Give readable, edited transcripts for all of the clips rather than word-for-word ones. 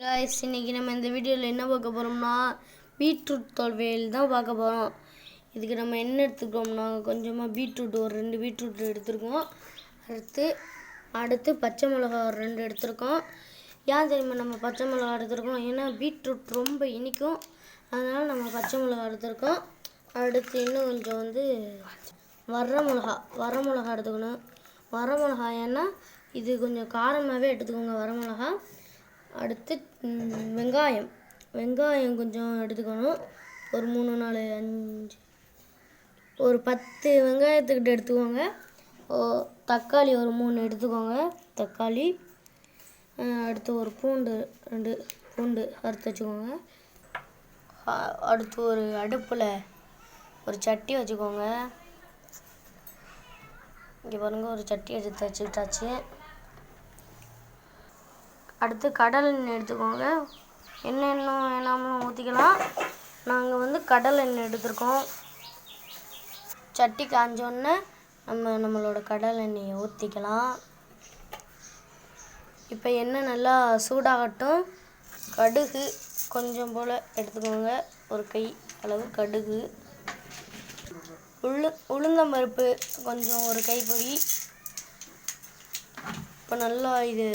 Guys இன்னைக்கு நம்ம இந்த வீடியோல என்ன பார்க்க போறோம்னா பீட்ரூட் துவையல் தான் பார்க்க போறோம். இதுக்கு நம்ம என்ன எடுத்துக்கோம்னா கொஞ்சமா பீட்ரூட் ஒரு 2 பீட்ரூட் எடுத்துறோம். அடுத்து பச்சை மிளகாய் ஒரு 2 எடுத்துறோம். ஏன் தெரியுமா நம்ம பச்சை மிளகாய் எடுத்துறோம்? ஏன்னா பீட்ரூட் ரொம்ப இனிக்கும். அதனால நம்ம பச்சை மிளகாய் எடுத்துறோம். அடுத்து இன்னும் கொஞ்சம் வரமிளகாய் எடுத்துக்கணும். வரமிளகாய் ஏன்னா இது கொஞ்சம் காரமாவே எடுத்துக்கோங்க வரமிளகாய். அடுத்து வெங்காயம் கொஞ்சம் எடுத்துக்கணும். ஒரு 3 4 5 ஒரு 10 வெங்காயத்துக்கிட்ட எடுத்துக்கோங்க. தக்காளி ஒரு 3 எடுத்துக்கோங்க தக்காளி. அடுத்து ஒரு பூண்டு 2 பூண்டு அறுத்து வச்சுக்கோங்க. அடுத்து ஒரு அடுப்பில் ஒரு சட்டி வச்சுக்கோங்க. இங்கே பாருங்க ஒரு சட்டி எடுத்து வச்சுக்கிட்டாச்சு. அடுத்து கடலை எண்ணெய் எடுத்துக்கோங்க. என்னென்ன வேணாமலும் ஊற்றிக்கலாம். நாங்கள் கடலை எண்ணெய் எடுத்துருக்கோம். சட்டி காஞ்சோடனே நம்மளோட கடலை எண்ணெயை ஊற்றிக்கலாம். இப்போ எண்ணெய் நல்லா சூடாகட்டும். கடுகு கொஞ்சம் போல் எடுத்துக்கோங்க. ஒரு கை அளவு கடுகு. உளுந்தம்பருப்பு கொஞ்சம் ஒரு கைப்பொடி. இப்போ நல்லா இது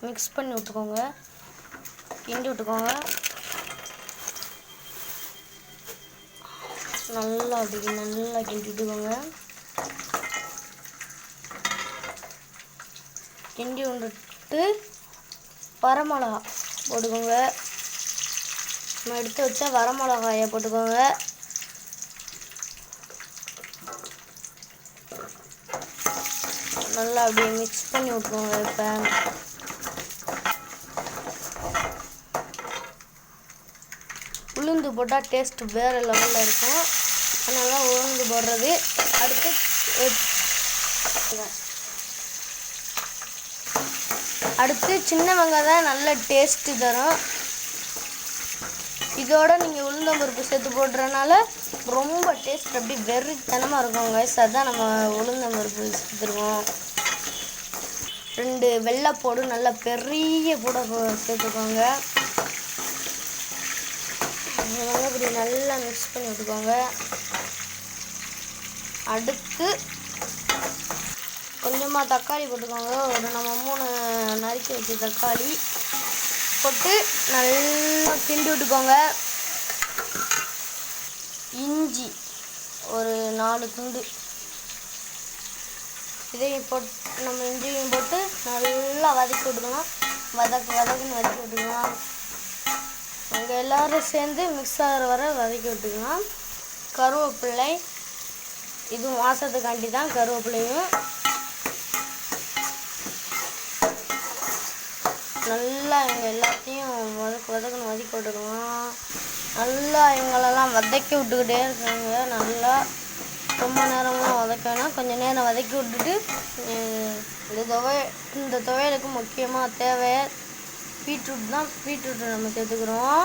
மிக்ஸ் பண்ணி விட்டுக்கோங்க. கிண்டி விட்டுக்கோங்க. நல்லா கிண்டி விட்டுக்கோங்க. கிண்டி விட்டுட்டு வரமிளகா போட்டுக்கோங்க. நம்ம எடுத்து வச்சா வரமிளகாயை போட்டுக்கோங்க. நல்லா அப்படியே மிக்ஸ் பண்ணி விட்டுக்கோங்க. இப்போ உளுந்து போட்டால் டேஸ்ட் வேறு லெவலில் இருக்கும். அதனால உளுந்து போடுறது. அடுத்து சின்ன வெங்காயம் நல்ல டேஸ்ட்டு தரும். இதோட நீங்கள் உளுந்தம்பருப்பு சேர்த்து போடுறதுனால ரொம்ப டேஸ்ட் அப்படி வெறித்தனமாக இருக்குங்க. அதான் நம்ம உளுந்தம்பருப்பு சேர்த்துருவோம். 2 வெள்ளைப்பூடு நல்லா பெரிய பூடை சேர்த்துக்கோங்க. இப்படி நல்லா மிக்ஸ் பண்ணி விட்டுக்கோங்க. அடுத்து கொஞ்சமாக தக்காளி போட்டுக்கோங்க. நம்ம 3 நறுக்கி வச்ச தக்காளி போட்டு நல்லா கிண்டி விட்டுக்கோங்க. இஞ்சி ஒரு 4 துண்டு இதையும் போட்டு நம்ம இஞ்சியும் போட்டு நல்லா வதக்கி விட்டுக்கலாம். வதக்குன்னு வதக்கி விட்டுக்கலாம். அங்கே எல்லோரும் சேர்ந்து மிக்ஸ் ஆகிற வர வதக்கி விட்டுக்கலாம். கருவேப்பிலை இதுவும் வாசத்துக்காண்டி தான் கருவேப்பிலையும். நல்லா இவங்க எல்லாத்தையும் வதக்குன்னு வதக்கி விட்டுக்கலாம். நல்லா இவங்களெல்லாம் வதக்கி விட்டுக்கிட்டே இருக்காங்க. நல்லா ரொம்ப நேரமாக வதக்கணும். கொஞ்சம் நேரம் வதக்கி விட்டுட்டு இந்த துவையலுக்கு முக்கியமாக தேவை பீட்ரூட் தான். பீட்ரூட்டை நம்ம சேர்த்துக்கிறோம்.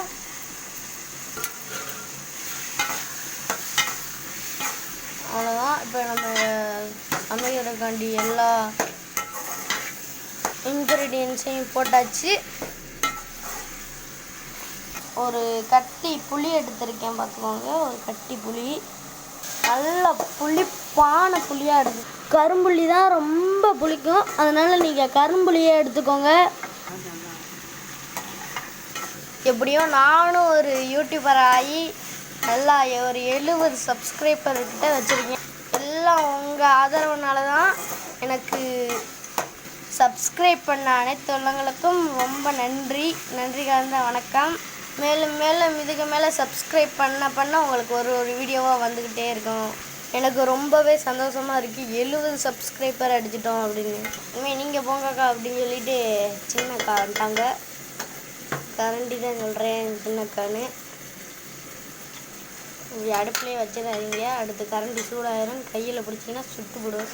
அவ்வளோதான். இப்போ நம்ம சமைக்கிறதுக்காண்டி எல்லா இன்க்ரீடியன்ஸையும் போட்டாச்சு. ஒரு கட்டி புளி எடுத்திருக்கேன் பார்த்துக்கோங்க. ஒரு கட்டி புளி நல்ல புளிப்பான புளியாக இருக்குது. கரும்புளி தான் ரொம்ப புளிக்கும். அதனால் நீங்கள் கரும்புளியே எடுத்துக்கோங்க. எப்படியோ நானும் ஒரு யூடியூபர் ஆகி நல்லா ஒரு 70 சப்ஸ்கிரைபர்கிட்ட வச்சுருக்கேன். எல்லாம் உங்கள் ஆதரவுனால தான். எனக்கு சப்ஸ்கிரைப் பண்ண அனைத்து உள்ளவங்களுக்கும் ரொம்ப நன்றி கலந்த வணக்கம். மேலும் இதுக்கு மேலே சப்ஸ்கிரைப் பண்ண உங்களுக்கு ஒரு வீடியோவாக வந்துக்கிட்டே இருக்கும். எனக்கு ரொம்பவே சந்தோஷமாக இருக்குது. 70 சப்ஸ்கிரைபர் அடிச்சிட்டோம் அப்படின்னு. இனிமேல் நீங்கள் போங்கக்கா அப்படின்னு சொல்லிட்டு சின்னக்கா வந்துட்டாங்க. கரண்டி தான் சொல்கிறேன் சின்னக்கான்னு. இப்படி அடுப்புலேயே வச்சிடாதீங்க. அடுத்து கரண்டி சூடாயிரும். கையில் பிடிச்சிங்கன்னா சுட்டு போடும்.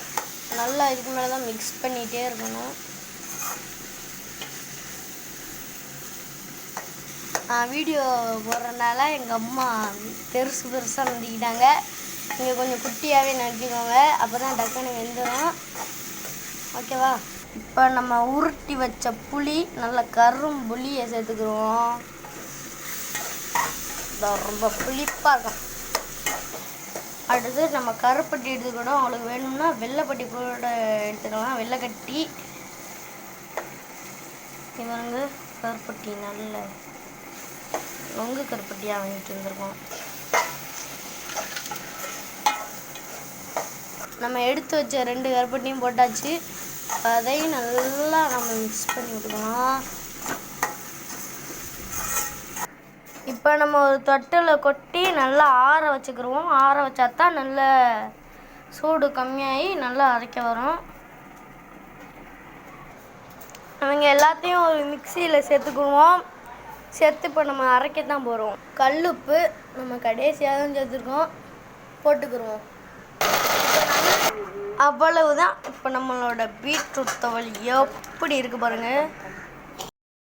நல்லா இதுக்கு மேலே தான் மிக்ஸ் பண்ணிகிட்டே இருக்கணும். வீடியோ போடுறதுனால எங்கள் அம்மா பெருசாக நறுக்கிட்டாங்க. நீங்கள் கொஞ்சம் குட்டியாகவே நறுக்கிக்கோங்க. அப்போ தான் டக்குன்னு வெந்துடும். ஓகேவா? இப்போ நம்ம உருட்டி வச்ச புளி நல்ல கரும்புளியை சேர்த்துக்கிறோம். ரொம்ப புளிப்பாக இருக்கும். அடுத்து நம்ம கருப்பட்டி எடுத்துக்கணும். அவங்களுக்கு வேணும்னா வெள்ளைப்பட்டி கூட எடுத்துக்கலாம். வெள்ளைக்கட்டி இவங்க கருப்பட்டி நல்ல நொங்கு கருப்பட்டியாக வாங்கிட்டு வந்துருக்கோம். நம்ம எடுத்து வச்ச 2 கருப்பட்டியும் போட்டாச்சு. அதையும் நல்லா நம்ம மிக்ஸ் பண்ணி விட்டுக்கலாம். இப்போ நம்ம ஒரு தொட்டில் கொட்டி நல்லா ஆற வச்சுக்கிடுவோம். ஆற வச்சா தான் நல்ல சூடு கம்மியாகி நல்லா அரைக்க வரும். அவங்க எல்லாத்தையும் ஒரு மிக்சியில் சேர்த்துக்குவோம். சேர்த்து இப்போ நம்ம அரைக்க தான் போகிறோம். கல்லுப்பு நம்ம கடைசியாக தான் சேர்த்துருக்கோம், போட்டுக்கிடுவோம். அவ்வளவுதான். இப்போ நம்மளோட பீட்ரூட் துவையல் எப்படி இருக்குது பாருங்கள்.